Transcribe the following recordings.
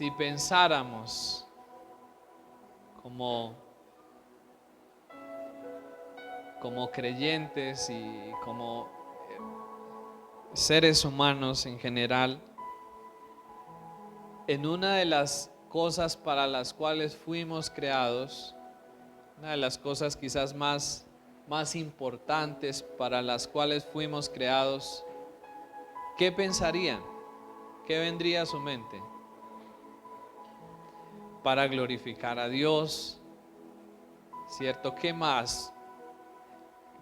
si pensáramos como creyentes y como seres humanos en general, en una de las cosas para las cuales fuimos creados, una de las cosas quizás más importantes para las cuales fuimos creados, ¿qué pensarían? ¿Qué vendría a su mente? Para glorificar a Dios, ¿cierto? ¿Qué más?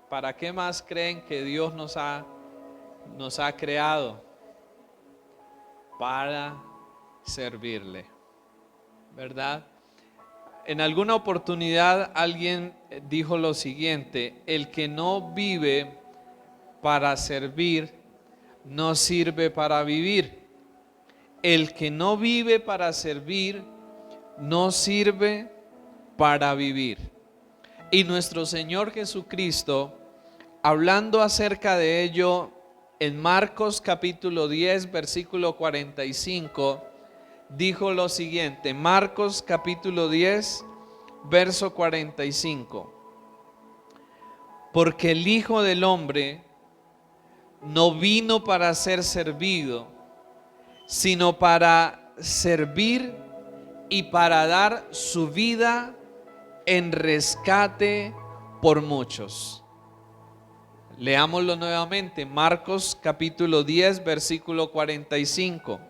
¿Para qué más creen que Dios nos ha creado? Para servirle, ¿verdad? En alguna oportunidad alguien dijo lo siguiente: el que no vive para servir, no sirve para vivir. El que no vive para servir, no sirve para vivir. Y nuestro Señor Jesucristo, hablando acerca de ello, en Marcos capítulo 10, versículo 45, dijo lo siguiente. Marcos capítulo 10, verso 45. Porque el Hijo del Hombre no vino para ser servido, sino para servir y para dar su vida en rescate por muchos. Leámoslo nuevamente, Marcos capítulo 10, versículo 45.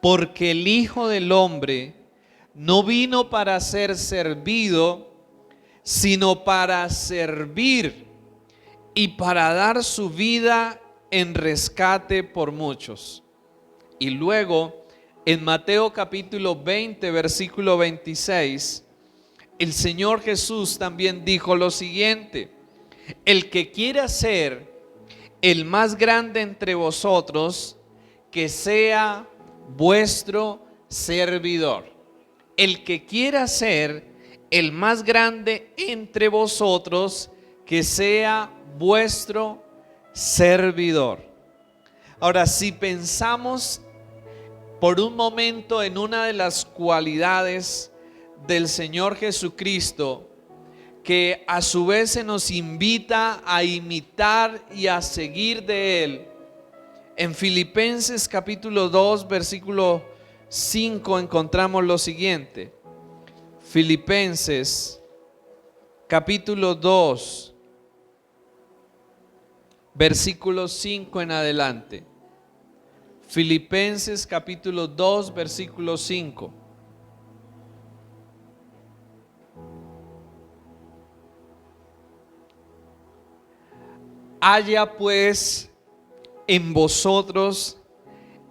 Porque el Hijo del Hombre no vino para ser servido, sino para servir y para dar su vida en rescate por muchos. Y luego, en Mateo capítulo 20, versículo 26, el Señor Jesús también dijo lo siguiente: el que quiera ser el más grande entre vosotros, que sea vuestro servidor. El que quiera ser el más grande entre vosotros, que sea vuestro servidor. Ahora, si pensamos por un momento en una de las cualidades del Señor Jesucristo, que a su vez se nos invita a imitar y a seguir de Él, en Filipenses capítulo 2, versículo 5 encontramos lo siguiente. Filipenses capítulo 2, versículo 5 en adelante. Filipenses capítulo 2, versículo 5. Haya pues en vosotros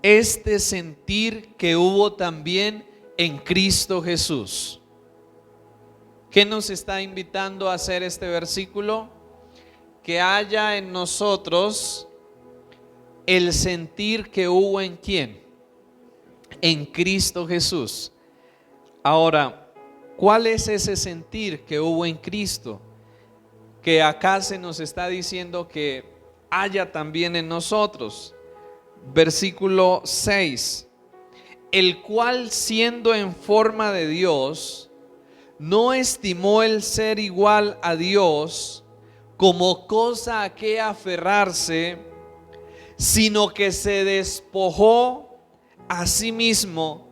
este sentir que hubo también en Cristo Jesús. ¿Qué nos está invitando a hacer este versículo? Que haya en nosotros el sentir que hubo en ¿quién? En Cristo Jesús. Ahora, ¿cuál es ese sentir que hubo en Cristo? Que acá se nos está diciendo que haya también en nosotros. Versículo 6. El cual, siendo en forma de Dios, no estimó el ser igual a Dios como cosa a que aferrarse, sino que se despojó a sí mismo,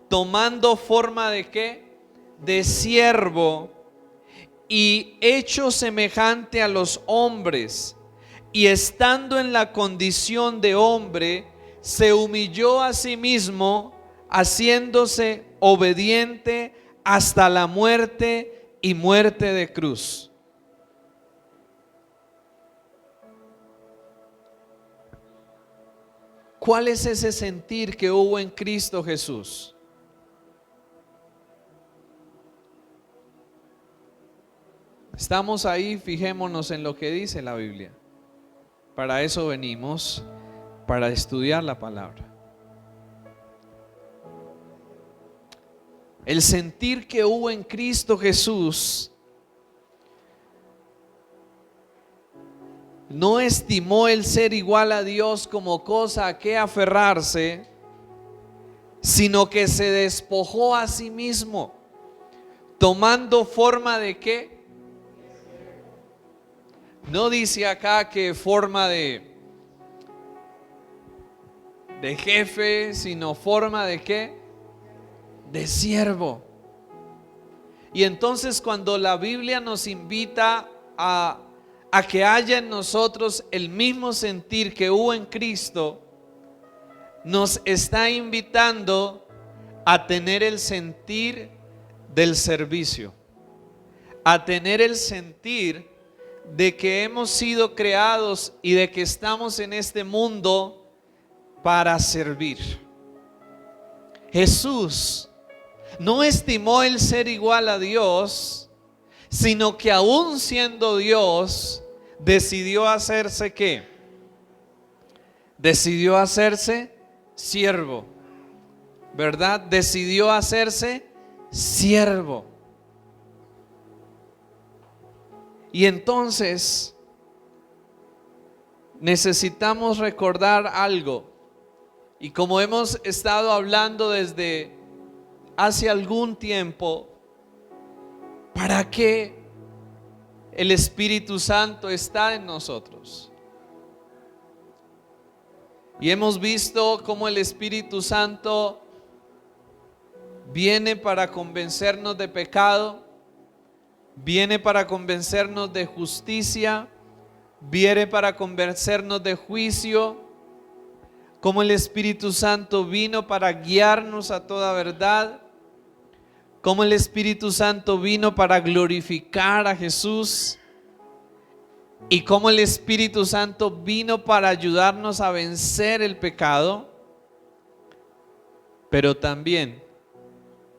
tomando forma de ¿qué? De siervo, y hecho semejante a los hombres, y estando en la condición de hombre, se humilló a sí mismo, haciéndose obediente hasta la muerte y muerte de cruz. ¿Cuál es ese sentir que hubo en Cristo Jesús? Estamos ahí, fijémonos en lo que dice la Biblia. Para eso venimos, para estudiar la palabra. El sentir que hubo en Cristo Jesús no estimó el ser igual a Dios como cosa a que aferrarse, sino que se despojó a sí mismo, tomando forma de ¿qué? No dice acá que forma de jefe, sino forma de ¿qué? De siervo. Y entonces cuando la Biblia nos invita a que haya en nosotros el mismo sentir que hubo en Cristo, nos está invitando a tener el sentir del servicio, a tener el sentir de que hemos sido creados y de que estamos en este mundo para servir. Jesús no estimó el ser igual a Dios, sino que aún siendo Dios, decidió hacerse ¿qué? Decidió hacerse siervo, ¿verdad? Decidió hacerse siervo. Y entonces necesitamos recordar algo. Y como hemos estado hablando desde hace algún tiempo, ¿para qué el Espíritu Santo está en nosotros? Y hemos visto cómo el Espíritu Santo viene para convencernos de pecado, viene para convencernos de justicia, viene para convencernos de juicio, como el Espíritu Santo vino para guiarnos a toda verdad, como el Espíritu Santo vino para glorificar a Jesús, y como el Espíritu Santo vino para ayudarnos a vencer el pecado. Pero también,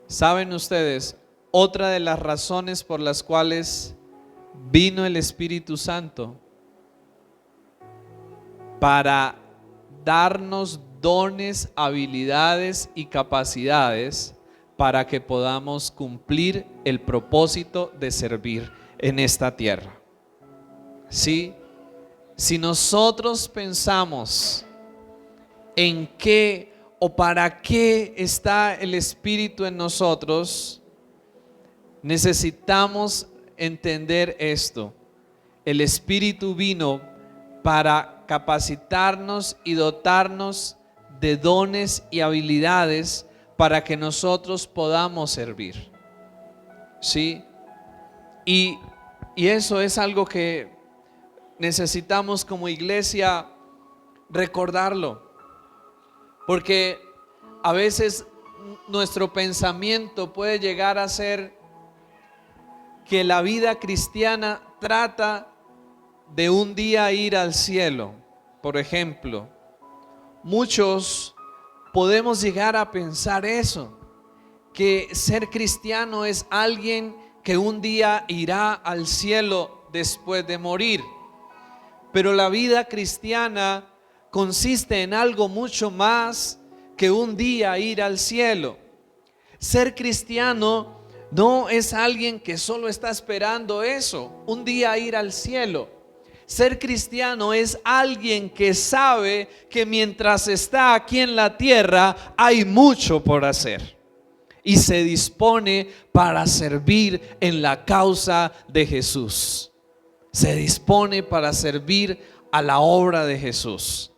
¿saben ustedes? Otra de las razones por las cuales vino el Espíritu Santo, para darnos dones, habilidades y capacidades para que podamos cumplir el propósito de servir en esta tierra. ¿Sí? Si nosotros pensamos en qué o para qué está el Espíritu en nosotros, necesitamos entender esto. El Espíritu vino para capacitarnos y dotarnos de dones y habilidades para que nosotros podamos servir. ¿Sí? Y eso es algo que necesitamos como iglesia recordarlo, porque a veces nuestro pensamiento puede llegar a ser que la vida cristiana trata de un día ir al cielo. Por ejemplo, muchos podemos llegar a pensar eso, que ser cristiano es alguien que un día irá al cielo después de morir. Pero la vida cristiana consiste en algo mucho más que un día ir al cielo. Ser cristiano no es alguien que solo está esperando eso, un día ir al cielo. Ser cristiano es alguien que sabe que mientras está aquí en la tierra hay mucho por hacer y se dispone para servir en la causa de Jesús. Se dispone para servir a la obra de Jesús.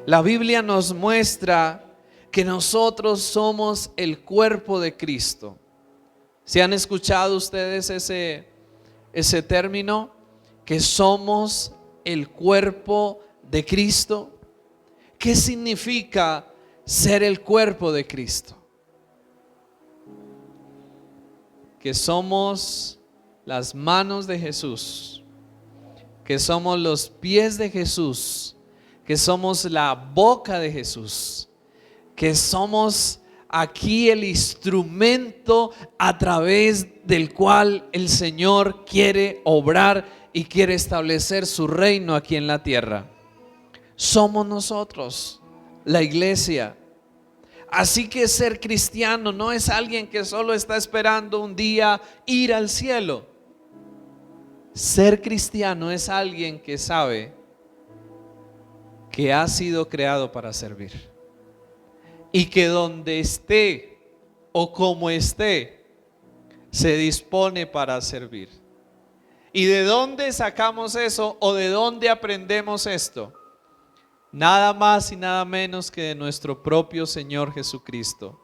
La Biblia nos muestra que nosotros somos el cuerpo de Cristo. ¿Se han escuchado ustedes ese término? Que somos el cuerpo de Cristo. ¿Qué significa ser el cuerpo de Cristo? Que somos las manos de Jesús, que somos los pies de Jesús, que somos la boca de Jesús, que somos aquí el instrumento a través del cual el Señor quiere obrar y quiere establecer su reino aquí en la tierra. Somos nosotros, la iglesia. Así que ser cristiano no es alguien que solo está esperando un día ir al cielo. Ser cristiano es alguien que sabe que ha sido creado para servir, y que donde esté o como esté, se dispone para servir. ¿Y de dónde sacamos eso o de dónde aprendemos esto? Nada más y nada menos que de nuestro propio Señor Jesucristo,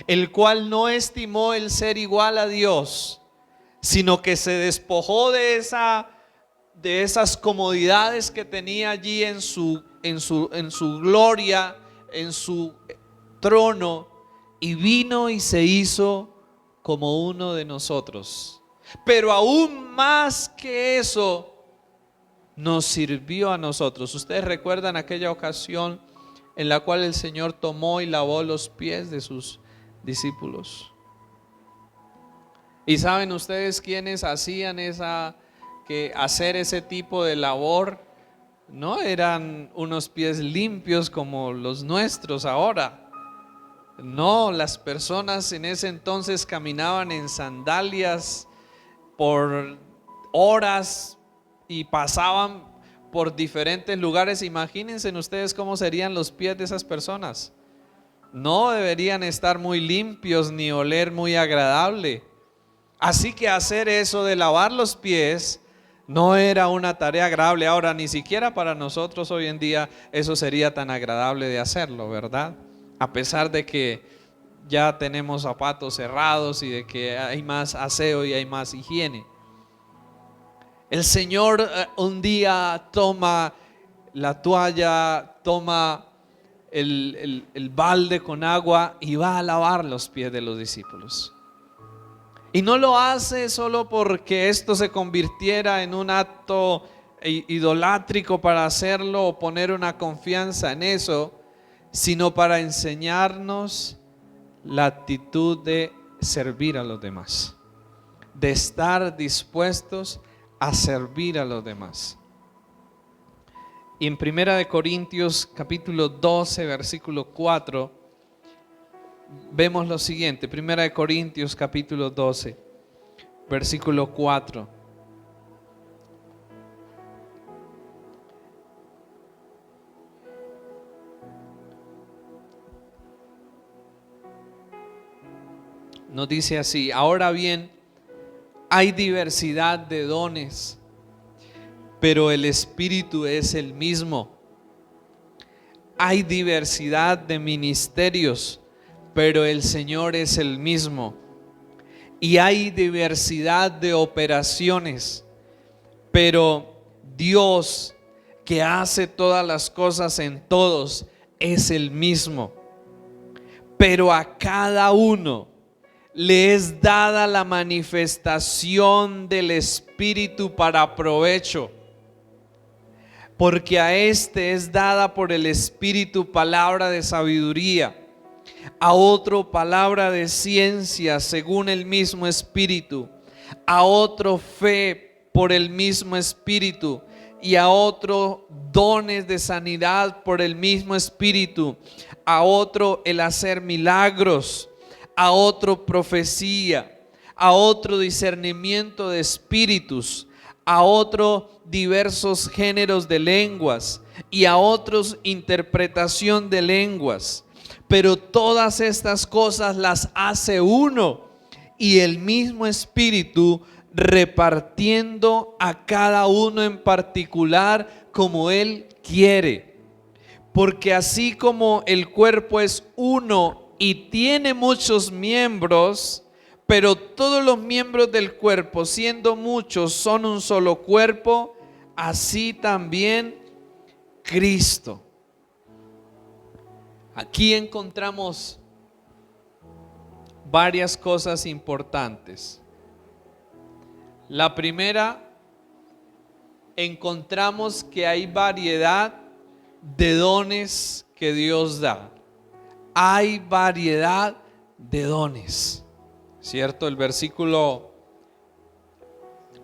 el cual no estimó el ser igual a Dios, sino que se despojó de esas comodidades que tenía allí en su gloria, en su trono, y vino y se hizo como uno de nosotros. Pero aún más que eso, nos sirvió a nosotros. Ustedes recuerdan aquella ocasión en la cual el Señor tomó y lavó los pies de sus discípulos. ¿Y saben ustedes quiénes hacían hacer ese tipo de labor? No eran unos pies limpios como los nuestros ahora. No, las personas en ese entonces caminaban en sandalias por horas y pasaban por diferentes lugares. Imagínense ustedes cómo serían los pies de esas personas. No deberían estar muy limpios ni oler muy agradable. Así que hacer eso de lavar los pies no era una tarea agradable. Ahora, ni siquiera para nosotros hoy en día eso sería tan agradable de hacerlo, ¿verdad? A pesar de que ya tenemos zapatos cerrados y de que hay más aseo y hay más higiene. El Señor un día toma la toalla, toma el balde con agua y va a lavar los pies de los discípulos. Y no lo hace solo porque esto se convirtiera en un acto idolátrico para hacerlo o poner una confianza en eso, sino para enseñarnos la actitud de servir a los demás, de estar dispuestos a servir a los demás. Y en 1 Corintios capítulo 12 versículo 4 vemos lo siguiente. 1 Corintios capítulo 12 versículo 4. Nos dice así: ahora bien, hay diversidad de dones, pero el Espíritu es el mismo. Hay diversidad de ministerios, pero el Señor es el mismo. Y hay diversidad de operaciones, pero Dios, que hace todas las cosas en todos, es el mismo. Pero a cada uno le es dada la manifestación del Espíritu para provecho. Porque a este es dada por el Espíritu palabra de sabiduría, a otro palabra de ciencia según el mismo Espíritu, a otro fe por el mismo Espíritu, y a otro dones de sanidad por el mismo Espíritu, a otro el hacer milagros, a otro profecía, a otro discernimiento de espíritus, a otro diversos géneros de lenguas y a otros interpretación de lenguas. Pero todas estas cosas las hace uno y el mismo Espíritu, repartiendo a cada uno en particular como Él quiere. Porque así como el cuerpo es uno y tiene muchos miembros, pero todos los miembros del cuerpo, siendo muchos, son un solo cuerpo, así también Cristo. Aquí encontramos varias cosas importantes. La primera, encontramos que hay variedad de dones que Dios da. Hay variedad de dones, ¿cierto? El versículo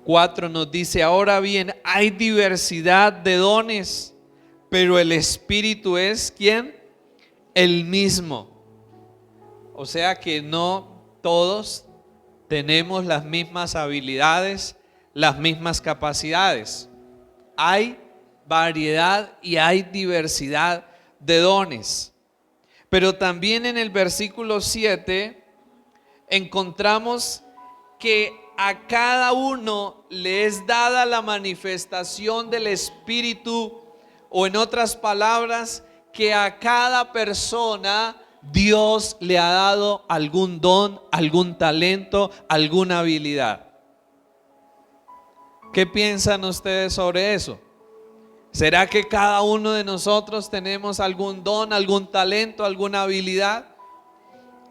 4 nos dice: ahora bien, hay diversidad de dones, pero el Espíritu es ¿quién? El mismo. O sea que no todos tenemos las mismas habilidades, las mismas capacidades. Hay variedad y hay diversidad de dones. Pero también en el versículo 7 encontramos que a cada uno le es dada la manifestación del Espíritu, o en otras palabras, que a cada persona Dios le ha dado algún don, algún talento, alguna habilidad. ¿Qué piensan ustedes sobre eso? ¿Será que cada uno de nosotros tenemos algún don, algún talento, alguna habilidad?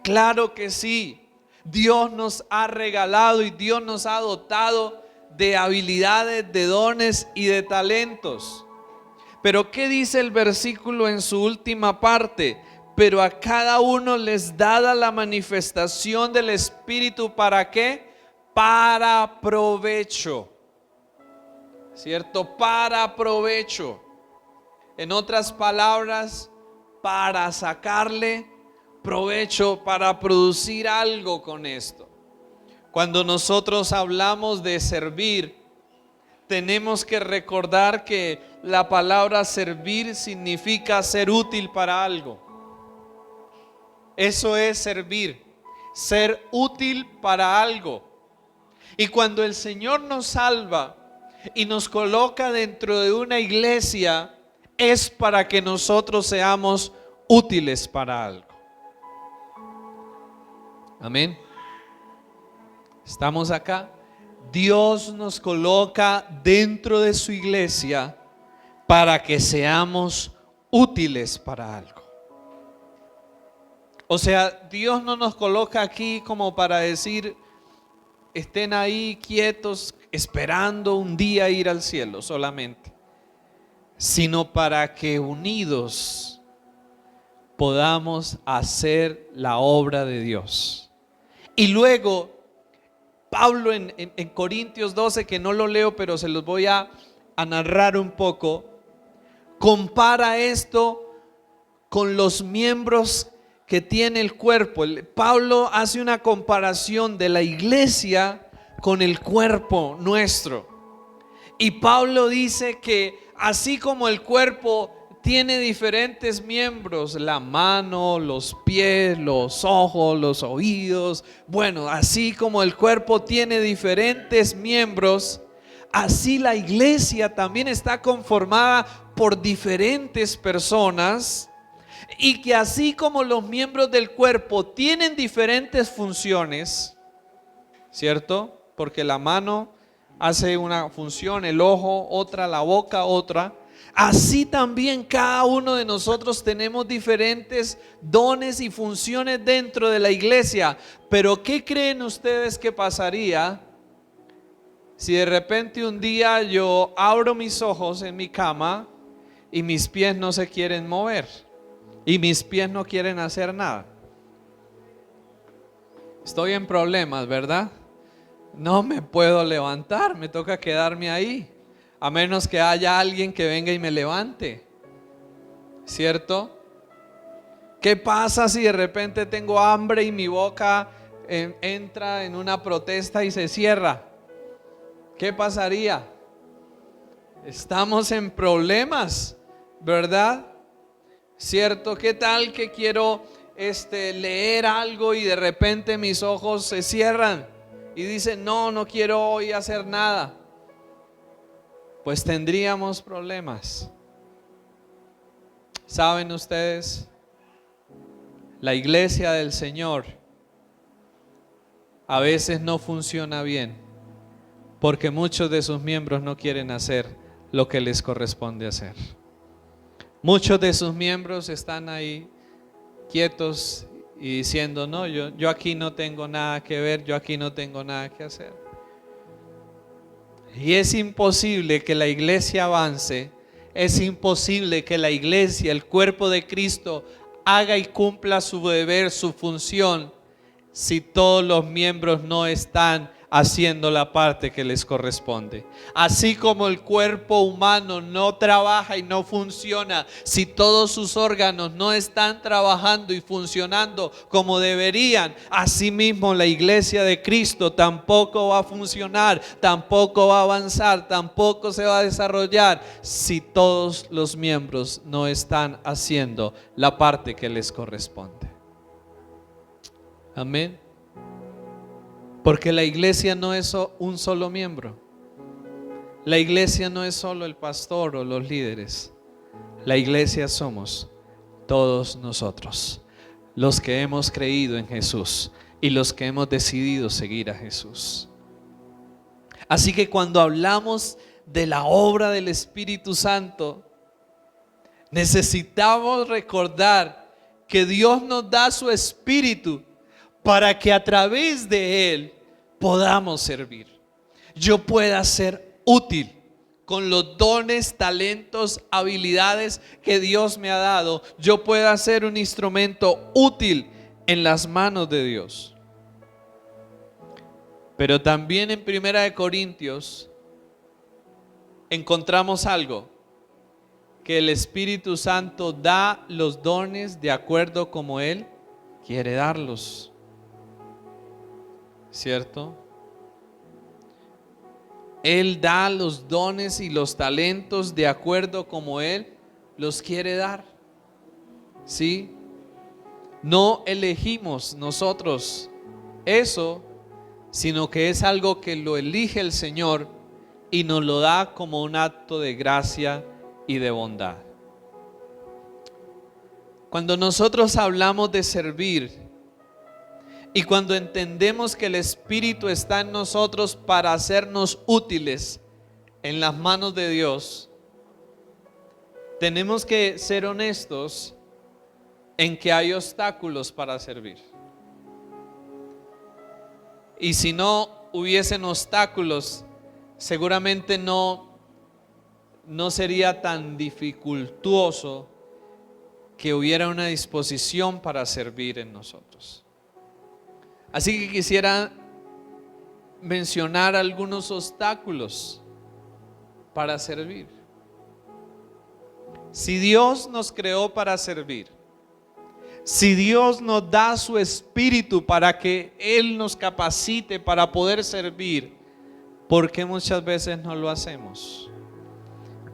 Claro que sí. Dios nos ha regalado y Dios nos ha dotado de habilidades, de dones y de talentos. Pero ¿qué dice el versículo en su última parte? Pero a cada uno les dada la manifestación del Espíritu, ¿para qué? Para provecho. ¿Cierto? Para provecho. En otras palabras, para sacarle provecho, para producir algo con esto. Cuando nosotros hablamos de servir, tenemos que recordar que la palabra servir significa ser útil para algo. Eso es servir, ser útil para algo. Y cuando el Señor nos salva y nos coloca dentro de una iglesia, es para que nosotros seamos útiles para algo. Amén. ¿Estamos acá? Dios nos coloca dentro de su iglesia para que seamos útiles para algo. O sea, Dios no nos coloca aquí como para decir, estén ahí quietos esperando un día ir al cielo solamente, sino para que unidos podamos hacer la obra de Dios. Y luego Pablo en Corintios 12, que no lo leo, pero se los voy a narrar un poco, compara esto con los miembros que tiene el cuerpo. Pablo hace una comparación de la iglesia con el cuerpo nuestro. Y Pablo dice que así como el cuerpo tiene diferentes miembros, la mano, los pies, los ojos, los oídos, bueno, así como el cuerpo tiene diferentes miembros, así la iglesia también está conformada por diferentes personas, y que así como los miembros del cuerpo tienen diferentes funciones, ¿cierto? Porque la mano hace una función, el ojo otra, la boca otra. Así también cada uno de nosotros tenemos diferentes dones y funciones dentro de la iglesia. Pero ¿qué creen ustedes que pasaría si de repente un día yo abro mis ojos en mi cama y mis pies no se quieren mover y mis pies no quieren hacer nada? Estoy en problemas, ¿verdad? No me puedo levantar, me toca quedarme ahí, a menos que haya alguien que venga y me levante, ¿cierto? ¿Qué pasa si de repente tengo hambre y mi boca entra en una protesta y se cierra? ¿Qué pasaría? Estamos en problemas, ¿verdad? ¿Cierto? ¿Qué tal que quiero leer algo y de repente mis ojos se cierran y dicen no quiero hoy hacer nada? Pues tendríamos problemas. ¿Saben ustedes? La iglesia del Señor a veces no funciona bien porque muchos de sus miembros no quieren hacer lo que les corresponde hacer. Muchos de sus miembros están ahí quietos y diciendo no, yo aquí no tengo nada que ver, yo aquí no tengo nada que hacer. Y es imposible que la iglesia avance, es imposible que la iglesia, el cuerpo de Cristo, haga y cumpla su deber, su función, si todos los miembros no están haciendo la parte que les corresponde. Así como el cuerpo humano no trabaja y no funciona si todos sus órganos no están trabajando y funcionando como deberían, asimismo la iglesia de Cristo tampoco va a funcionar, tampoco va a avanzar, tampoco se va a desarrollar si todos los miembros no están haciendo la parte que les corresponde. Amén. Porque la iglesia no es un solo miembro. La iglesia no es solo el pastor o los líderes. La iglesia somos todos nosotros, los que hemos creído en Jesús y los que hemos decidido seguir a Jesús. Así que cuando hablamos de la obra del Espíritu Santo, necesitamos recordar que Dios nos da su Espíritu para que a través de Él podamos servir. Yo pueda ser útil con los dones, talentos, habilidades que Dios me ha dado. Yo pueda ser un instrumento útil en las manos de Dios. Pero también en 1 Corintios encontramos algo, que el Espíritu Santo da los dones de acuerdo como Él quiere darlos. ¿Cierto? Él da los dones y los talentos de acuerdo como Él los quiere dar. ¿Sí? No elegimos nosotros eso, sino que es algo que lo elige el Señor y nos lo da como un acto de gracia y de bondad. Cuando nosotros hablamos de servir, y cuando entendemos que el Espíritu está en nosotros para hacernos útiles en las manos de Dios, tenemos que ser honestos en que hay obstáculos para servir. Y si no hubiesen obstáculos, seguramente no sería tan dificultuoso que hubiera una disposición para servir en nosotros. Así que quisiera mencionar algunos obstáculos para servir. Si Dios nos creó para servir, si Dios nos da su Espíritu para que Él nos capacite para poder servir, ¿por qué muchas veces no lo hacemos?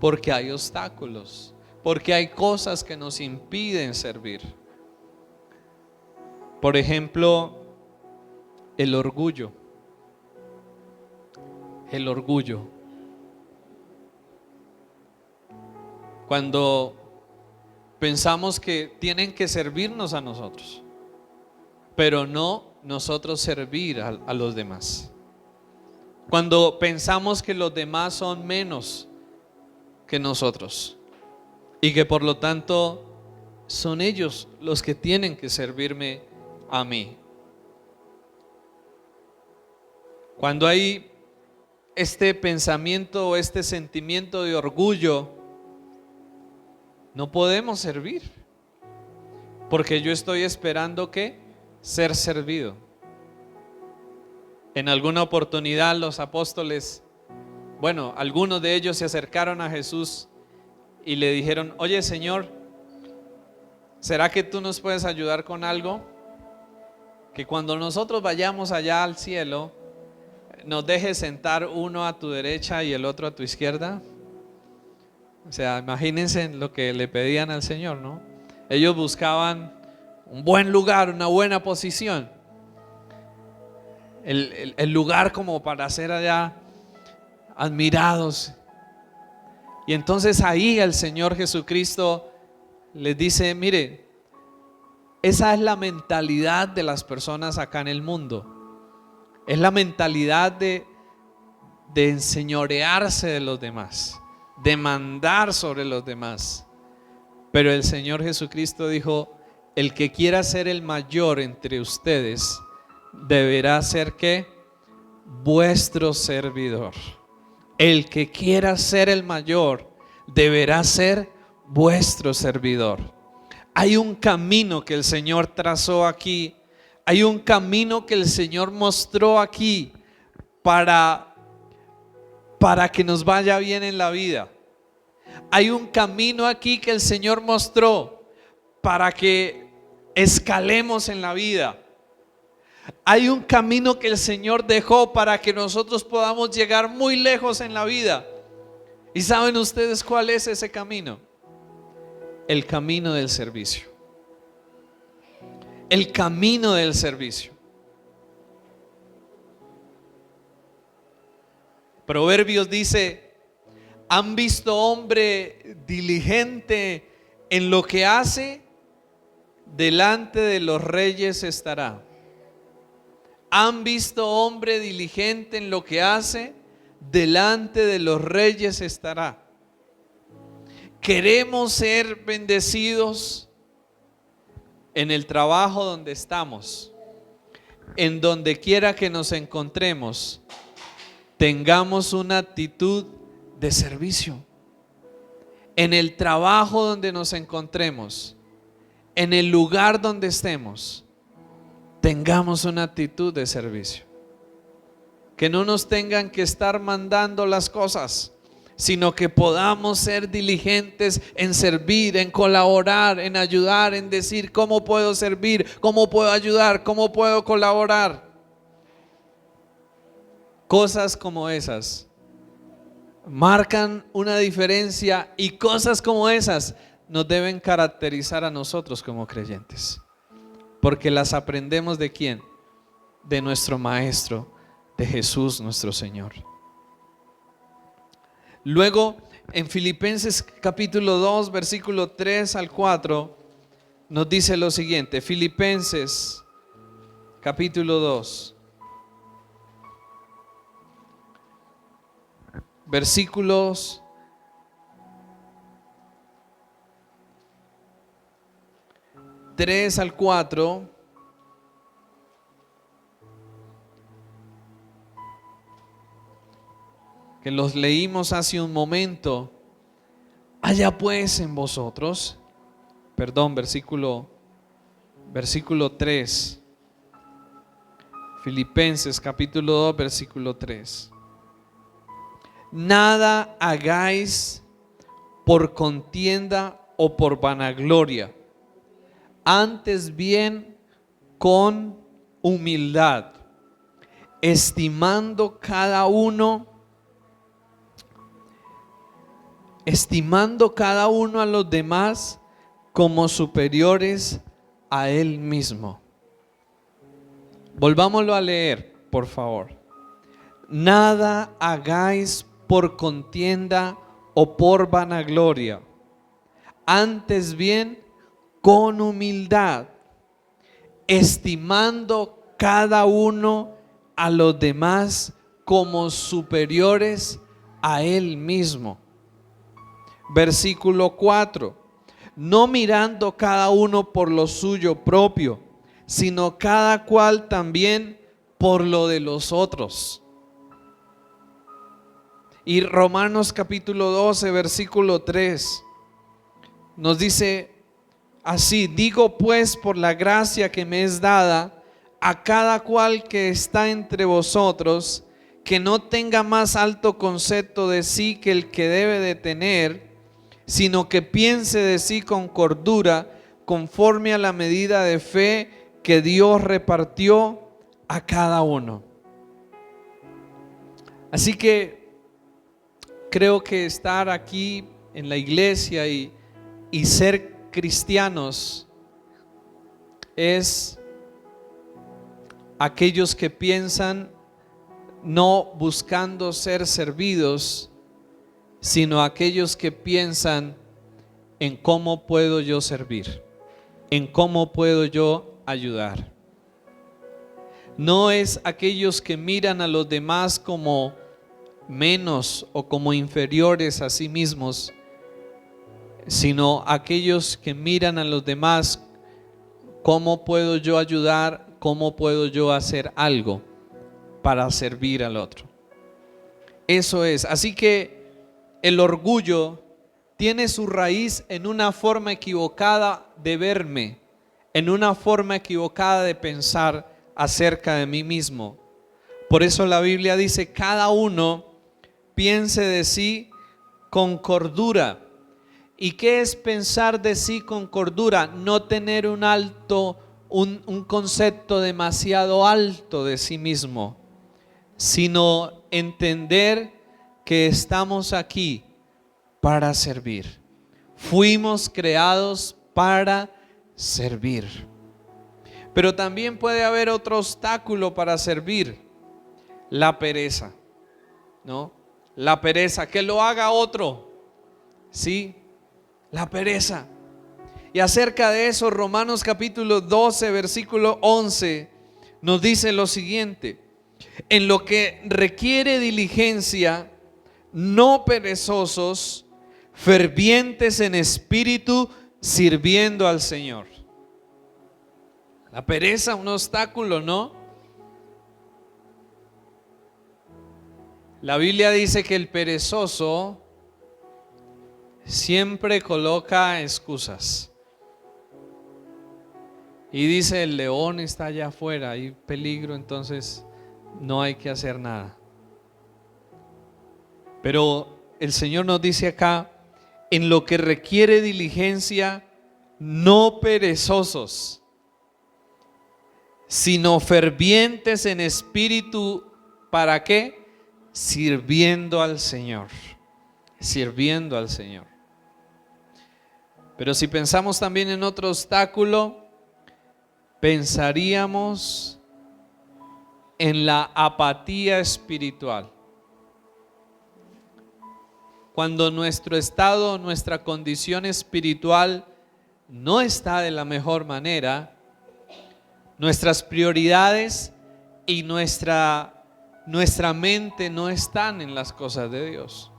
Porque hay obstáculos, porque hay cosas que nos impiden servir. Por ejemplo, el orgullo. El orgullo. Cuando pensamos que tienen que servirnos a nosotros, pero no nosotros servir a los demás. Cuando pensamos que los demás son menos que nosotros y que por lo tanto son ellos los que tienen que servirme a mí. Cuando hay este pensamiento o este sentimiento de orgullo, no podemos servir, porque yo estoy esperando que ser servido. En alguna oportunidad los apóstoles, algunos de ellos se acercaron a Jesús y le dijeron: oye, Señor, ¿será que tú nos puedes ayudar con algo? Que cuando nosotros vayamos allá al cielo, nos dejes sentar uno a tu derecha y el otro a tu izquierda. O sea, imagínense lo que le pedían al Señor, ¿no? Ellos buscaban un buen lugar, una buena posición, el lugar como para ser allá admirados. Y entonces ahí el Señor Jesucristo les dice: mire, esa es la mentalidad de las personas acá en el mundo. Es la mentalidad de enseñorearse de los demás, de mandar sobre los demás. Pero el Señor Jesucristo dijo: el que quiera ser el mayor entre ustedes deberá ser ¿qué? Vuestro servidor. El que quiera ser el mayor deberá ser vuestro servidor. Hay un camino que el Señor trazó aquí. Hay un camino que el Señor mostró aquí para que nos vaya bien en la vida. Hay un camino aquí que el Señor mostró para que escalemos en la vida. Hay un camino que el Señor dejó para que nosotros podamos llegar muy lejos en la vida. ¿Y saben ustedes cuál es ese camino? El camino del servicio. El camino del servicio. Proverbios dice: ¿han visto hombre diligente en lo que hace? Delante de los reyes estará. ¿Han visto hombre diligente en lo que hace? Delante de los reyes estará. Queremos ser bendecidos en el trabajo donde estamos, en donde quiera que nos encontremos. Tengamos una actitud de servicio. En el trabajo donde nos encontremos, en el lugar donde estemos, tengamos una actitud de servicio. Que no nos tengan que estar mandando las cosas, sino que podamos ser diligentes en servir, en colaborar, en ayudar, en decir cómo puedo servir, cómo puedo ayudar, cómo puedo colaborar. Cosas como esas marcan una diferencia, y cosas como esas nos deben caracterizar a nosotros como creyentes, porque las aprendemos ¿de quién? De nuestro Maestro, de Jesús nuestro Señor. Luego en Filipenses capítulo 2 versículo 3 al 4 nos dice lo siguiente. Filipenses capítulo 2 versículos 3 al 4. Que los leímos hace un momento. Haya pues en vosotros, versículo 3. Filipenses capítulo 2 versículo 3. Nada hagáis por contienda o por vanagloria, antes bien con humildad, estimando cada uno a los demás como superiores a él mismo. Volvámoslo a leer, por favor. Nada hagáis por contienda o por vanagloria, antes bien con humildad, estimando cada uno a los demás como superiores a él mismo. Versículo 4. No mirando cada uno por lo suyo propio, sino cada cual también por lo de los otros. Y Romanos capítulo 12 versículo 3 nos dice así: digo pues por la gracia que me es dada, a cada cual que está entre vosotros, que no tenga más alto concepto de sí que el que debe de tener, sino que piense de sí con cordura, conforme a la medida de fe que Dios repartió a cada uno. Así que creo que estar aquí en la iglesia y ser cristianos es aquellos que piensan no buscando ser servidos, sino aquellos que piensan en cómo puedo yo servir, en cómo puedo yo ayudar. No es aquellos que miran a los demás como menos o como inferiores a sí mismos, sino aquellos que miran a los demás, cómo puedo yo ayudar, cómo puedo yo hacer algo para servir al otro. Eso es. Así que el orgullo tiene su raíz en una forma equivocada de verme, en una forma equivocada de pensar acerca de mí mismo. Por eso la Biblia dice, cada uno piense de sí con cordura. ¿Y qué es pensar de sí con cordura? No tener un concepto demasiado alto de sí mismo, sino entender que estamos aquí para servir. Fuimos creados para servir. Pero también puede haber otro obstáculo para servir: la pereza, ¿no? La pereza, que lo haga otro, ¿sí? La pereza. Y acerca de eso, Romanos capítulo 12, versículo 11, nos dice lo siguiente: en lo que requiere diligencia, no perezosos, fervientes en espíritu, sirviendo al Señor. La pereza, un obstáculo, ¿no? La Biblia dice que el perezoso siempre coloca excusas. Y dice, el león está allá afuera, hay peligro, entonces no hay que hacer nada. Pero el Señor nos dice acá, en lo que requiere diligencia, no perezosos, sino fervientes en espíritu. ¿Para qué? Sirviendo al Señor. Sirviendo al Señor. Pero si pensamos también en otro obstáculo, pensaríamos en la apatía espiritual. Cuando nuestro estado, nuestra condición espiritual no está de la mejor manera, nuestras prioridades y nuestra mente no están en las cosas de Dios.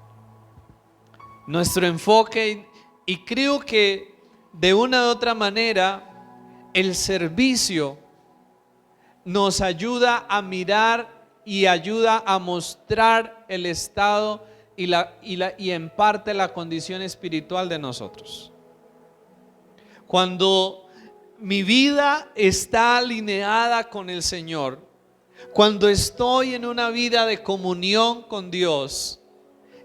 Nuestro enfoque, y creo que de una u otra manera, el servicio nos ayuda a mirar y ayuda a mostrar el estado y en parte la condición espiritual de nosotros. Cuando mi vida está alineada con el Señor, cuando estoy en una vida de comunión con Dios,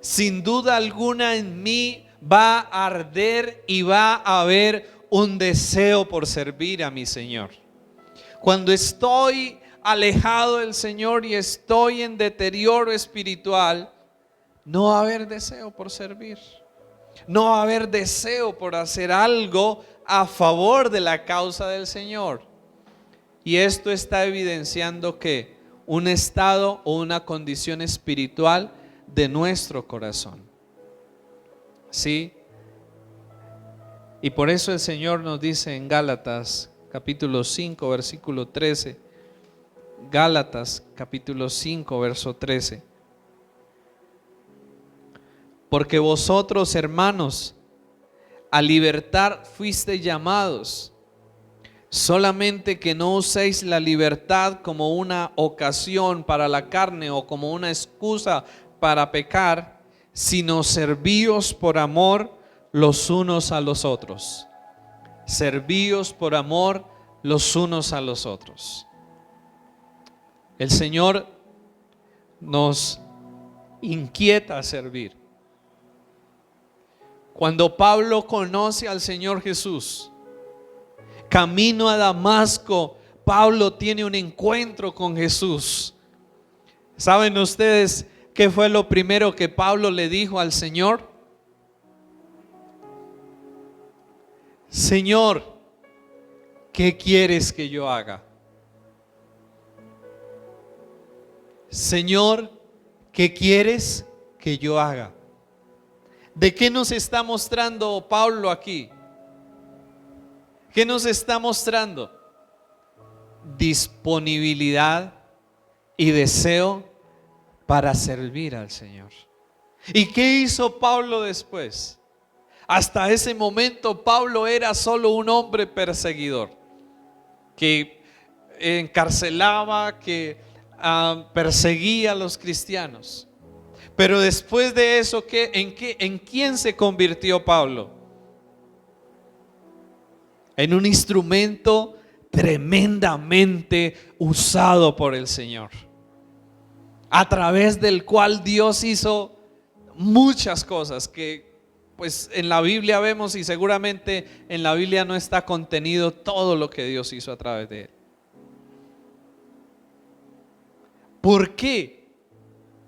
sin duda alguna en mí va a arder y va a haber un deseo por servir a mi Señor. Cuando estoy alejado del Señor y estoy en deterioro espiritual, no va a haber deseo por servir. No va a haber deseo por hacer algo a favor de la causa del Señor. Y esto está evidenciando que un estado o una condición espiritual de nuestro corazón. ¿Sí? Y por eso el Señor nos dice en Gálatas capítulo 5 versículo 13, Gálatas capítulo 5 verso 13: porque vosotros, hermanos, a libertad fuisteis llamados, solamente que no uséis la libertad como una ocasión para la carne o como una excusa para pecar, sino servíos por amor los unos a los otros. Servíos por amor los unos a los otros. El Señor nos inquieta a servir. Cuando Pablo conoce al Señor Jesús, camino a Damasco, Pablo tiene un encuentro con Jesús. ¿Saben ustedes qué fue lo primero que Pablo le dijo al Señor? Señor, ¿qué quieres que yo haga? Señor, ¿qué quieres que yo haga? ¿De qué nos está mostrando Pablo aquí? ¿Qué nos está mostrando? Disponibilidad y deseo para servir al Señor. ¿Y qué hizo Pablo después? Hasta ese momento Pablo era solo un hombre perseguidor, que encarcelaba, que perseguía a los cristianos. Pero después de eso, ¿en quién se convirtió Pablo? En un instrumento tremendamente usado por el Señor. a través del cual Dios hizo muchas cosas que pues en la Biblia vemos, y seguramente en la Biblia no está contenido todo lo que Dios hizo a través de él. ¿Por qué?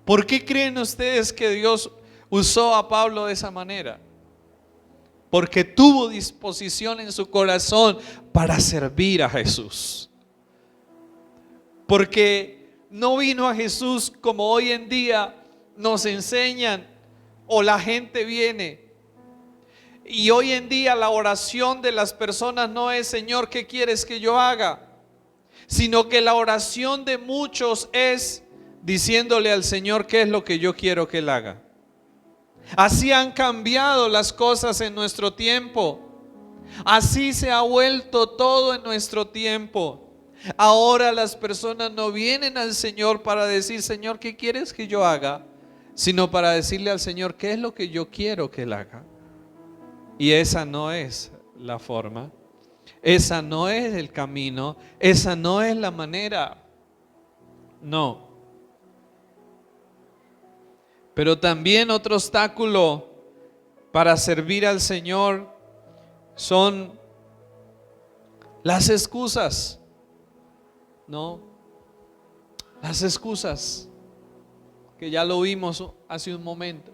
¿Por qué creen ustedes que Dios usó a Pablo de esa manera? Porque tuvo disposición en su corazón para servir a Jesús. Porque no vino a Jesús como hoy en día nos enseñan, o la gente viene. Y hoy en día la oración de las personas no es: Señor, ¿qué quieres que yo haga? Sino que la oración de muchos es diciéndole al Señor qué es lo que yo quiero que Él haga. Así han cambiado las cosas en nuestro tiempo. Así se ha vuelto todo en nuestro tiempo. Ahora las personas no vienen al Señor para decir: Señor, ¿qué quieres que yo haga? Sino para decirle al Señor qué es lo que yo quiero que Él haga. Y esa no es la forma. Esa no es el camino. Esa no es la manera. No. Pero también otro obstáculo para servir al Señor son las excusas. ¿No? Las excusas, que ya lo vimos hace un momento.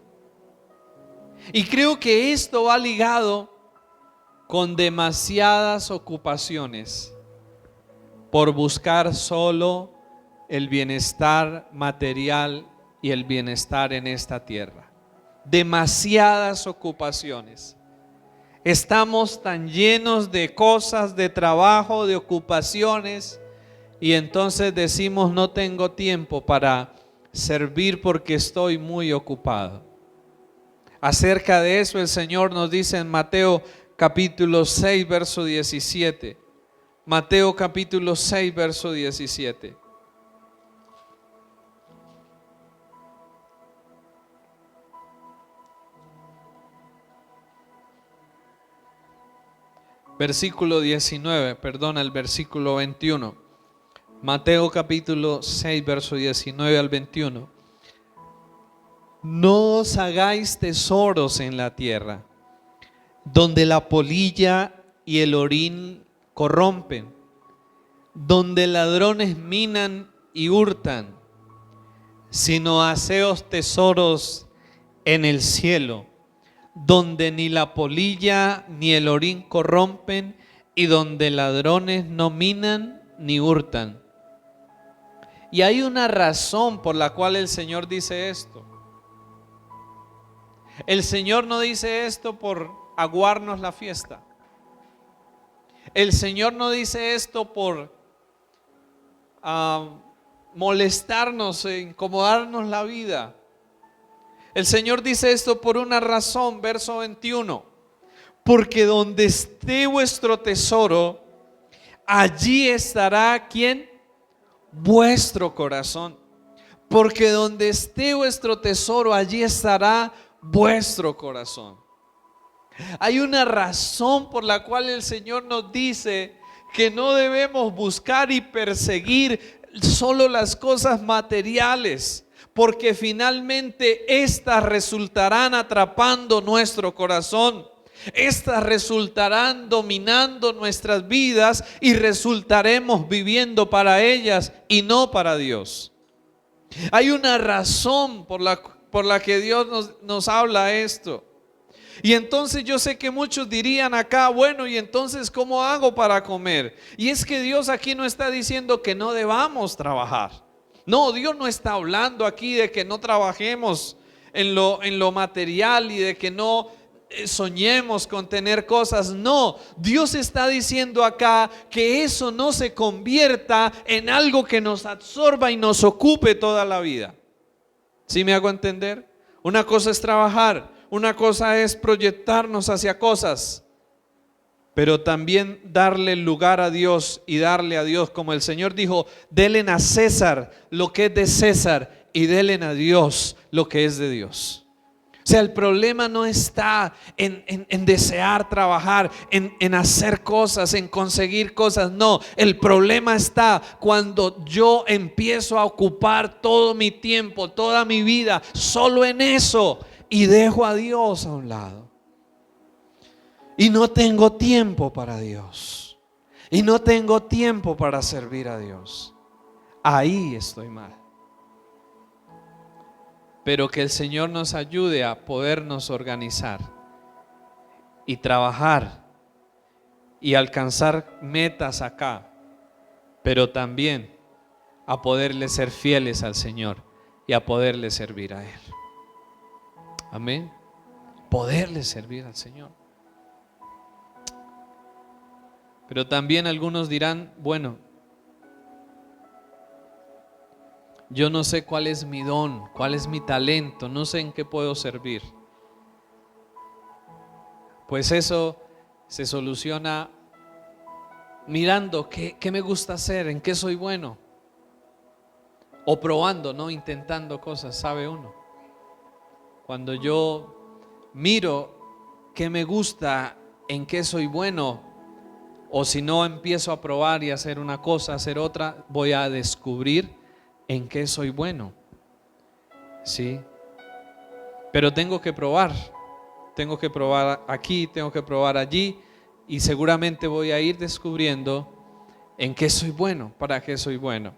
Y creo que esto va ligado con demasiadas ocupaciones por buscar solo el bienestar material y el bienestar en esta tierra. Demasiadas ocupaciones. Estamos tan llenos de cosas, de trabajo, de ocupaciones, y entonces decimos: no tengo tiempo para servir porque estoy muy ocupado. Acerca de eso el Señor nos dice en Mateo capítulo 6 verso 17. Mateo capítulo 6 verso 17. Versículo 19, perdona, el versículo 21. Mateo capítulo 6 verso 19 al 21. No os hagáis tesoros en la tierra, donde la polilla y el orín corrompen, donde ladrones minan y hurtan, sino haceos tesoros en el cielo, donde ni la polilla ni el orín corrompen, y donde ladrones no minan ni hurtan. Y hay una razón por la cual el Señor dice esto. El Señor no dice esto por aguarnos la fiesta. El Señor no dice esto por molestarnos, incomodarnos la vida. El Señor dice esto por una razón, verso 21. Porque donde esté vuestro tesoro, allí estará ¿quién? Vuestro corazón. Porque donde esté vuestro tesoro, allí estará vuestro corazón. Hay una razón por la cual el Señor nos dice que no debemos buscar y perseguir solo las cosas materiales, porque finalmente estas resultarán atrapando nuestro corazón. Estas resultarán dominando nuestras vidas y resultaremos viviendo para ellas y no para Dios. Hay una razón por la que Dios nos habla esto. Y entonces yo sé que muchos dirían acá: bueno, y entonces ¿cómo hago para comer? Y es que Dios aquí no está diciendo que no debamos trabajar. No, Dios no está hablando aquí de que no trabajemos en lo material y de que no soñemos con tener cosas. No, Dios está diciendo acá que eso no se convierta en algo que nos absorba y nos ocupe toda la vida. ¿Sí me hago entender? Una cosa es trabajar, una cosa es proyectarnos hacia cosas, pero también darle lugar a Dios y darle a Dios, como el Señor dijo: denle a César lo que es de César y denle a Dios lo que es de Dios. O sea, el problema no está en desear trabajar, en hacer cosas, en conseguir cosas. No, el problema está cuando yo empiezo a ocupar todo mi tiempo, toda mi vida, solo en eso y dejo a Dios a un lado. Y no tengo tiempo para Dios. Y no tengo tiempo para servir a Dios. Ahí estoy mal. Pero que el Señor nos ayude a podernos organizar y trabajar y alcanzar metas acá, pero también a poderle ser fieles al Señor y a poderle servir a Él. Amén. Poderle servir al Señor. Pero también algunos dirán, bueno, yo no sé cuál es mi don, cuál es mi talento, no sé en qué puedo servir. Pues eso se soluciona mirando qué me gusta hacer, en qué soy bueno. O probando, ¿no? Intentando cosas, ¿sabe uno? Cuando yo miro qué me gusta, en qué soy bueno, o si no empiezo a probar y hacer una cosa, hacer otra, voy a descubrir en qué soy bueno. ¿Sí? Pero tengo que probar aquí, tengo que probar allí, y seguramente voy a ir descubriendo en qué soy bueno, para qué soy bueno.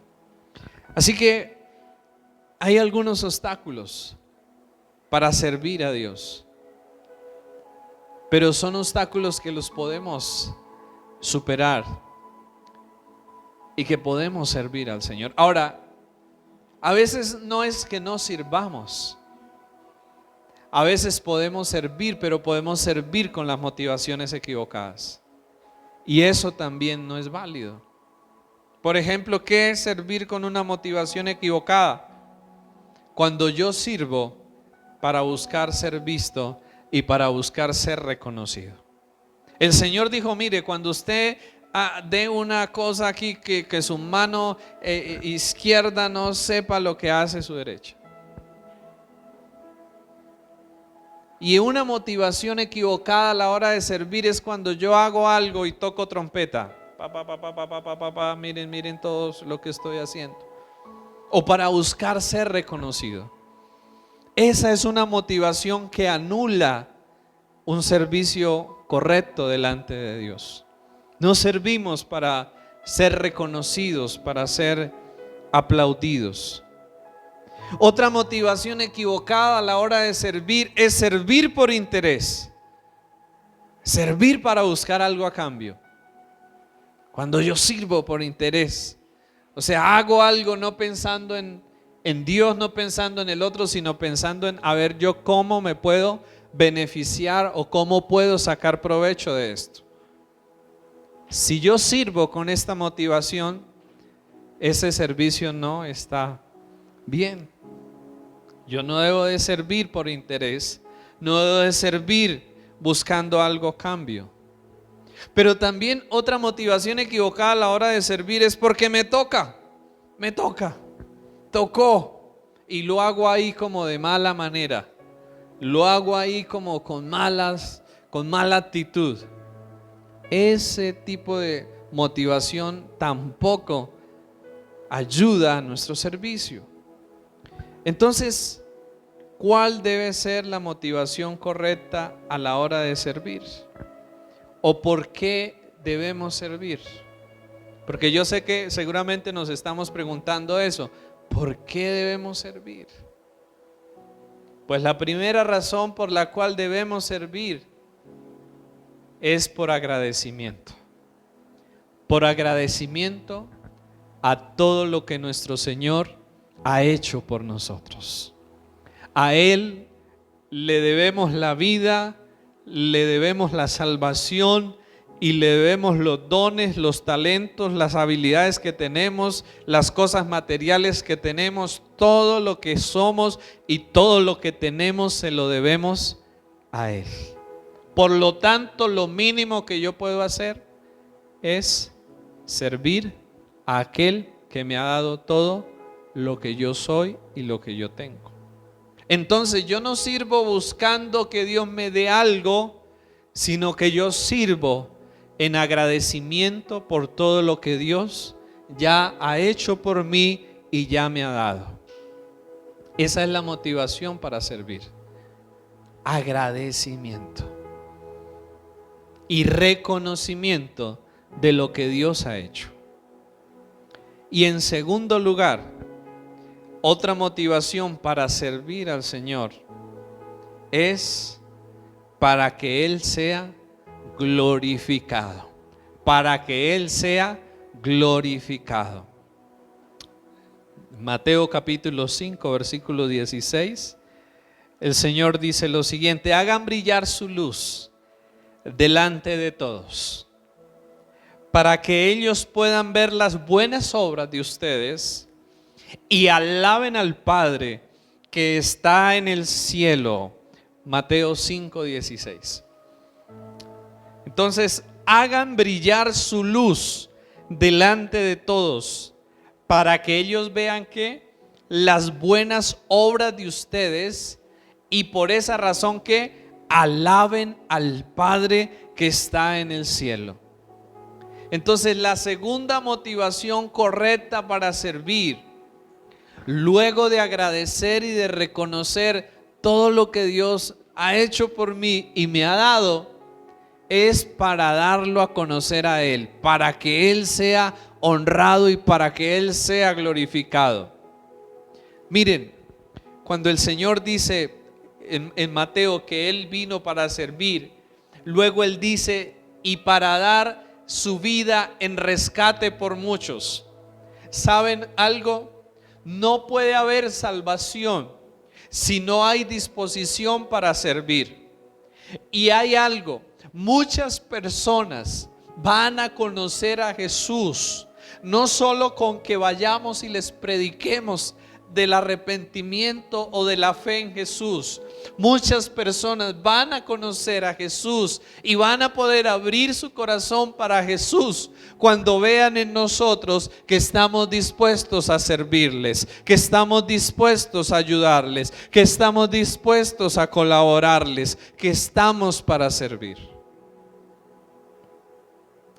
Así que hay algunos obstáculos para servir a Dios, pero son obstáculos que los podemos superar y que podemos servir al Señor. Ahora, a veces no es que no sirvamos. A veces podemos servir, pero podemos servir con las motivaciones equivocadas. Y eso también no es válido. Por ejemplo, ¿qué es servir con una motivación equivocada? Cuando yo sirvo para buscar ser visto y para buscar ser reconocido. El Señor dijo, mire, cuando usted dé una cosa aquí, que su mano izquierda no sepa lo que hace su derecha. Y una motivación equivocada a la hora de servir es cuando yo hago algo y toco trompeta. Miren todos lo que estoy haciendo. O para buscar ser reconocido. Esa es una motivación que anula un servicio correcto delante de Dios. No servimos para ser reconocidos, para ser aplaudidos. Otra motivación equivocada a la hora de servir es servir por interés. Servir para buscar algo a cambio. Cuando yo sirvo por interés, o sea, hago algo no pensando en Dios, no pensando en el otro, sino pensando en a ver yo cómo me puedo beneficiar o cómo puedo sacar provecho de esto. Si yo sirvo con esta motivación, ese servicio no está bien. Yo no debo de servir por interés, no debo de servir buscando algo a cambio. Pero también otra motivación equivocada a la hora de servir es porque me tocó, y lo hago ahí como de mala manera, lo hago ahí como con mala actitud. Ese tipo de motivación tampoco ayuda a nuestro servicio. Entonces, ¿cuál debe ser la motivación correcta a la hora de servir? ¿O por qué debemos servir? Porque yo sé que seguramente nos estamos preguntando eso. ¿Por qué debemos servir? Pues la primera razón por la cual debemos servir es por agradecimiento. Por agradecimiento a todo lo que nuestro Señor ha hecho por nosotros. A Él le debemos la vida, le debemos la salvación y le debemos los dones, los talentos, las habilidades que tenemos, las cosas materiales que tenemos, todo lo que somos y todo lo que tenemos se lo debemos a Él. Por lo tanto, lo mínimo que yo puedo hacer es servir a aquel que me ha dado todo lo que yo soy y lo que yo tengo. Entonces yo no sirvo buscando que Dios me dé algo, sino que yo sirvo en agradecimiento por todo lo que Dios ya ha hecho por mí y ya me ha dado. Esa es la motivación para servir. Agradecimiento y reconocimiento de lo que Dios ha hecho. Y en segundo lugar, otra motivación para servir al Señor es para que Él sea glorificado. Para que Él sea glorificado. Mateo capítulo 5, versículo 16. El Señor dice lo siguiente: hagan brillar su luz delante de todos, para que ellos puedan ver las buenas obras de ustedes y alaben al Padre que está en el cielo. Mateo 5:16. Entonces, hagan brillar su luz delante de todos, para que ellos vean que las buenas obras de ustedes, y por esa razón que alaben al Padre que está en el cielo. Entonces, la segunda motivación correcta para servir, luego de agradecer y de reconocer todo lo que Dios ha hecho por mí y me ha dado, es para darlo a conocer a Él, para que Él sea honrado y para que Él sea glorificado. Miren, cuando el Señor dice en Mateo que Él vino para servir, luego Él dice: y para dar su vida en rescate por muchos. ¿Saben algo? No puede haber salvación si no hay disposición para servir. Y hay algo: muchas personas van a conocer a Jesús no solo con que vayamos y les prediquemos del arrepentimiento o de la fe en Jesús. Muchas personas van a conocer a Jesús y van a poder abrir su corazón para Jesús cuando vean en nosotros que estamos dispuestos a servirles, que estamos dispuestos a ayudarles, que estamos dispuestos a colaborarles, que estamos para servir.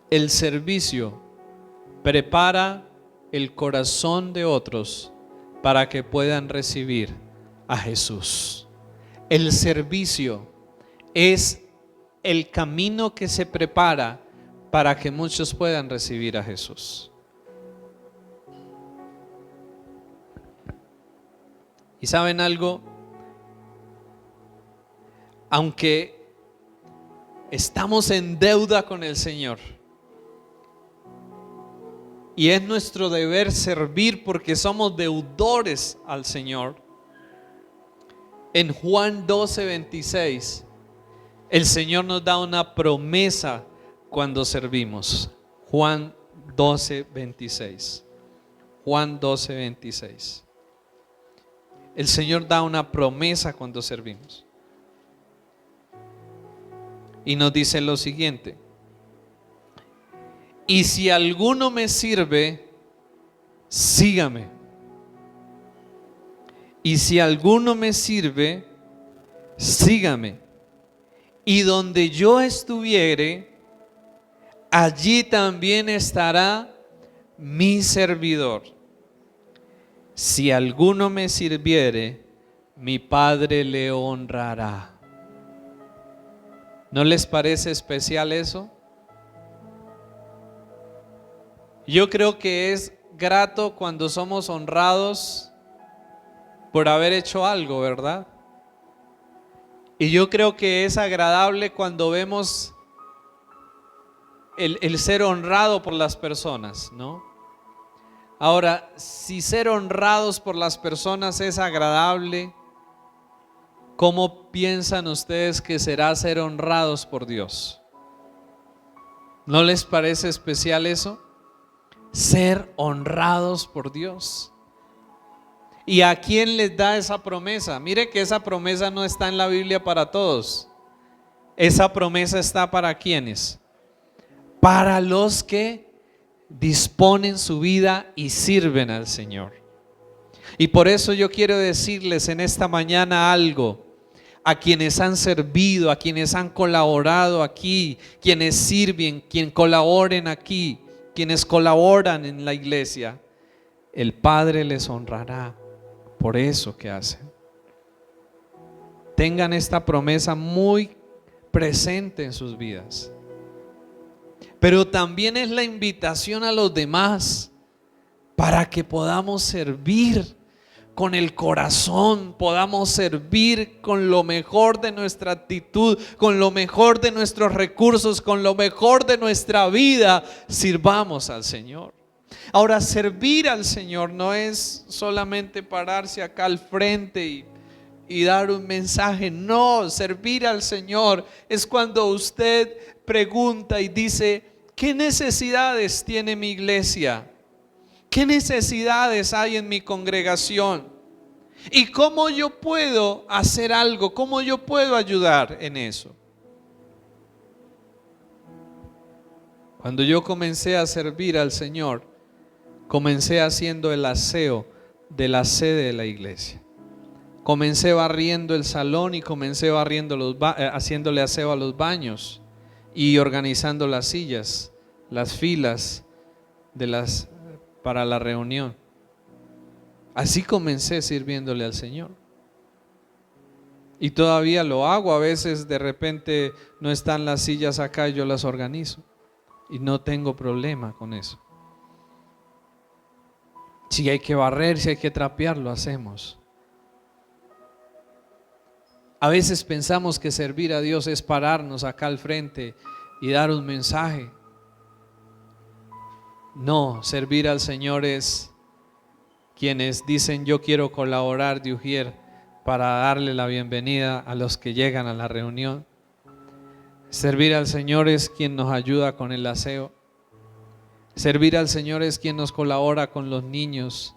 El servicio prepara el corazón de otros para que puedan recibir a Jesús. El servicio es el camino que se prepara para que muchos puedan recibir a Jesús. ¿Y saben algo? Aunque estamos en deuda con el Señor, y es nuestro deber servir porque somos deudores al Señor, en Juan 12:26 el Señor nos da una promesa cuando servimos. Juan 12:26. Juan 12:26. El Señor da una promesa cuando servimos. Y nos dice lo siguiente: y si alguno me sirve, sígame. Y si alguno me sirve, sígame. Y donde yo estuviere, allí también estará mi servidor. Si alguno me sirviere, mi Padre le honrará. ¿No les parece especial eso? Yo creo que es grato cuando somos honrados por haber hecho algo, ¿verdad? Y yo creo que es agradable cuando vemos el ser honrado por las personas, ¿no? Ahora, si ser honrados por las personas es agradable, ¿cómo piensan ustedes que será ser honrados por Dios? ¿No les parece especial eso? Ser honrados por Dios. ¿Y a quién les da esa promesa? Mire que esa promesa no está en la Biblia para todos. Esa promesa está para ¿quiénes? Para los que disponen su vida y sirven al Señor. Y por eso yo quiero decirles en esta mañana algo. A quienes han servido, a quienes han colaborado aquí, quienes sirven, quienes colaboren aquí, quienes colaboran en la iglesia, el Padre les honrará por eso que hacen. Tengan esta promesa muy presente en sus vidas. Pero también es la invitación a los demás para que podamos servir con el corazón, podamos servir con lo mejor de nuestra actitud, con lo mejor de nuestros recursos, con lo mejor de nuestra vida, sirvamos al Señor. Ahora, servir al Señor no es solamente pararse acá al frente y dar un mensaje. No, servir al Señor es cuando usted pregunta y dice: ¿qué necesidades tiene mi iglesia? ¿Qué necesidades hay en mi congregación? ¿Y cómo yo puedo hacer algo? ¿Cómo yo puedo ayudar en eso? Cuando yo comencé a servir al Señor, comencé haciendo el aseo de la sede de la iglesia. Comencé barriendo el salón y comencé barriendo haciéndole aseo a los baños y organizando las sillas, las filas para la reunión. Así comencé sirviéndole al Señor. Y todavía lo hago. A veces de repente no están las sillas acá y yo las organizo. Y no tengo problema con eso. Si hay que barrer, si hay que trapear, lo hacemos. A veces pensamos que servir a Dios es pararnos acá al frente y dar un mensaje. No, servir al Señor es quienes dicen: yo quiero colaborar de Ujier para darle la bienvenida a los que llegan a la reunión. Servir al Señor es quien nos ayuda con el aseo. Servir al Señor es quien nos colabora con los niños.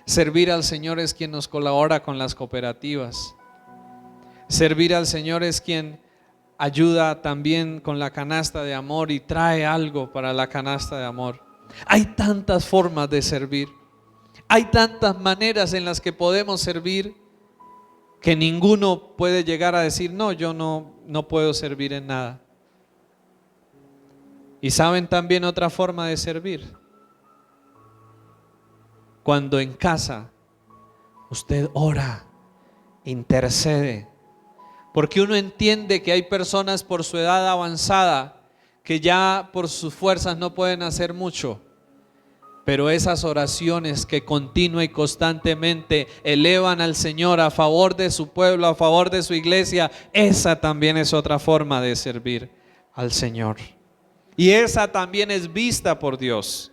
Servir al Señor es quien nos colabora con las cooperativas. Servir al Señor es quien ayuda también con la canasta de amor y trae algo para la canasta de amor. Hay tantas formas de servir. Hay tantas maneras en las que podemos servir que ninguno puede llegar a decir: no, yo no puedo servir en nada. Y saben también otra forma de servir. Cuando en casa usted ora, intercede, porque uno entiende que hay personas por su edad avanzada que ya por sus fuerzas no pueden hacer mucho. Pero esas oraciones que continua y constantemente elevan al Señor a favor de su pueblo, a favor de su iglesia, esa también es otra forma de servir al Señor. Y esa también es vista por Dios.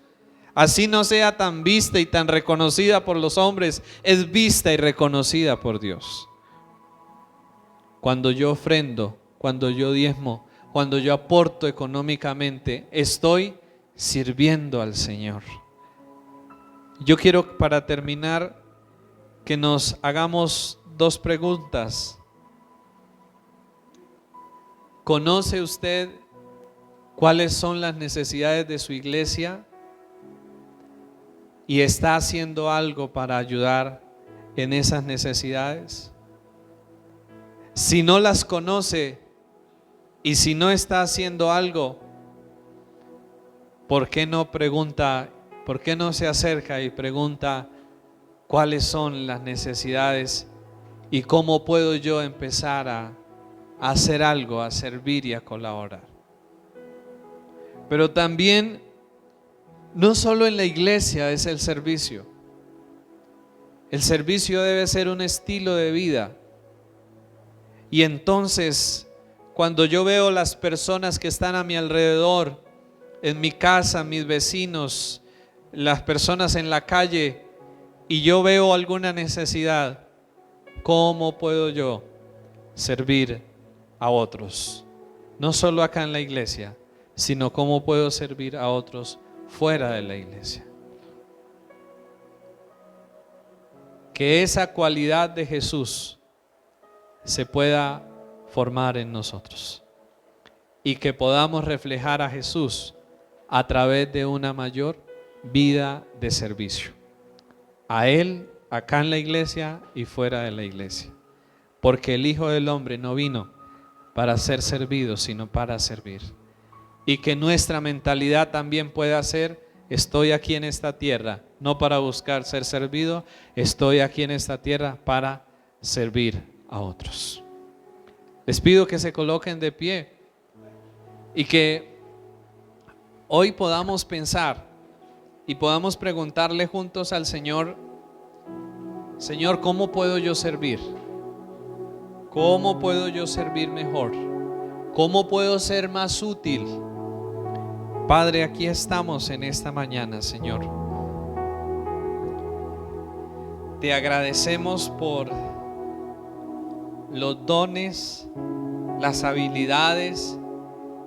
Así no sea tan vista y tan reconocida por los hombres, es vista y reconocida por Dios. Cuando yo ofrendo, cuando yo diezmo, cuando yo aporto económicamente, estoy sirviendo al Señor. Yo quiero, para terminar, que nos hagamos dos preguntas. ¿Conoce usted cuáles son las necesidades de su iglesia? ¿Y está haciendo algo para ayudar en esas necesidades? Si no las conoce y si no está haciendo algo, ¿por qué no pregunta? ¿Por qué no se acerca y pregunta cuáles son las necesidades y cómo puedo yo empezar a hacer algo, a servir y a colaborar? Pero también, no solo en la iglesia es el servicio. El servicio debe ser un estilo de vida. Y entonces, cuando yo veo las personas que están a mi alrededor, en mi casa, mis vecinos, las personas en la calle, y yo veo alguna necesidad, ¿cómo puedo yo servir a otros? No solo acá en la iglesia, sino cómo puedo servir a otros fuera de la iglesia. Que esa cualidad de Jesús se pueda formar en nosotros y que podamos reflejar a Jesús a través de una mayor vida de servicio a Él acá en la iglesia y fuera de la iglesia. Porque el Hijo del Hombre no vino para ser servido, sino para servir. Y que nuestra mentalidad también pueda ser: estoy aquí en esta tierra, no para buscar ser servido, estoy aquí en esta tierra para servir a otros. Les pido que se coloquen de pie y que hoy podamos pensar y podamos preguntarle juntos al Señor: Señor, ¿cómo puedo yo servir? ¿Cómo puedo yo servir mejor? ¿Cómo puedo ser más útil? Padre, aquí estamos en esta mañana, Señor. Te agradecemos por los dones, las habilidades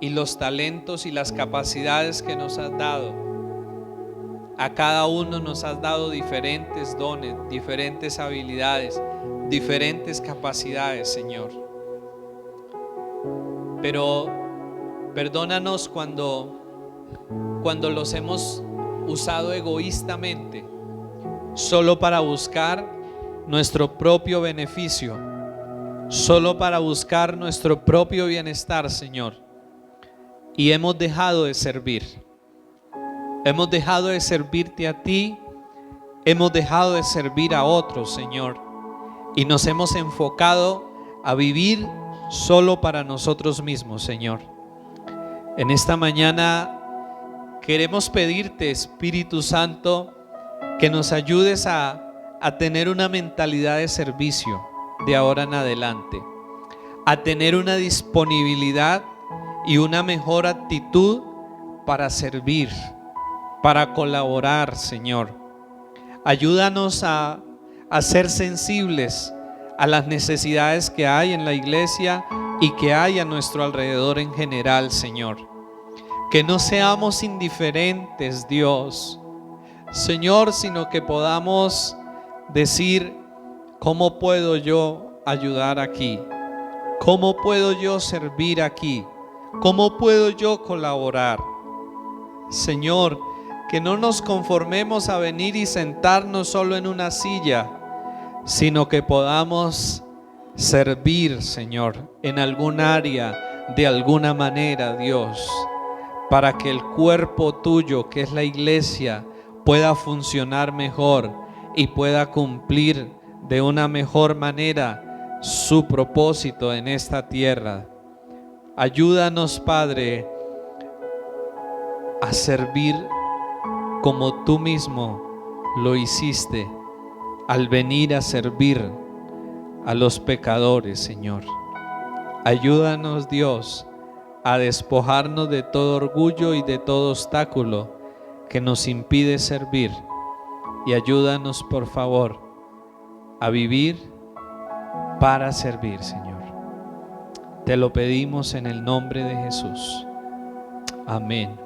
y los talentos y las capacidades que nos has dado. A cada uno nos has dado diferentes dones, diferentes habilidades, diferentes capacidades, Señor. Pero perdónanos cuando los hemos usado egoístamente, solo para buscar nuestro propio beneficio, solo para buscar nuestro propio bienestar, Señor. Y hemos dejado de servir. Hemos dejado de servirte a ti, hemos dejado de servir a otros, Señor. Y nos hemos enfocado a vivir solo para nosotros mismos, Señor. En esta mañana queremos pedirte, Espíritu Santo, que nos ayudes a tener una mentalidad de servicio de ahora en adelante, a tener una disponibilidad y una mejor actitud para servir, para colaborar, Señor. Ayúdanos a ser sensibles a las necesidades que hay en la iglesia y que hay a nuestro alrededor en general, Señor. Que no seamos indiferentes, Dios, Señor, sino que podamos decir: ¿cómo puedo yo ayudar aquí? ¿Cómo puedo yo servir aquí? ¿Cómo puedo yo colaborar? Señor, que no nos conformemos a venir y sentarnos solo en una silla, sino que podamos servir, Señor, en algún área, de alguna manera, Dios, para que el cuerpo tuyo, que es la iglesia, pueda funcionar mejor y pueda cumplir de una mejor manera su propósito en esta tierra. Ayúdanos, Padre, a servir como tú mismo lo hiciste al venir a servir a los pecadores, Señor. Ayúdanos, Dios, a despojarnos de todo orgullo y de todo obstáculo que nos impide servir, y ayúdanos, por favor, a vivir para servir, Señor. Te lo pedimos en el nombre de Jesús. Amén.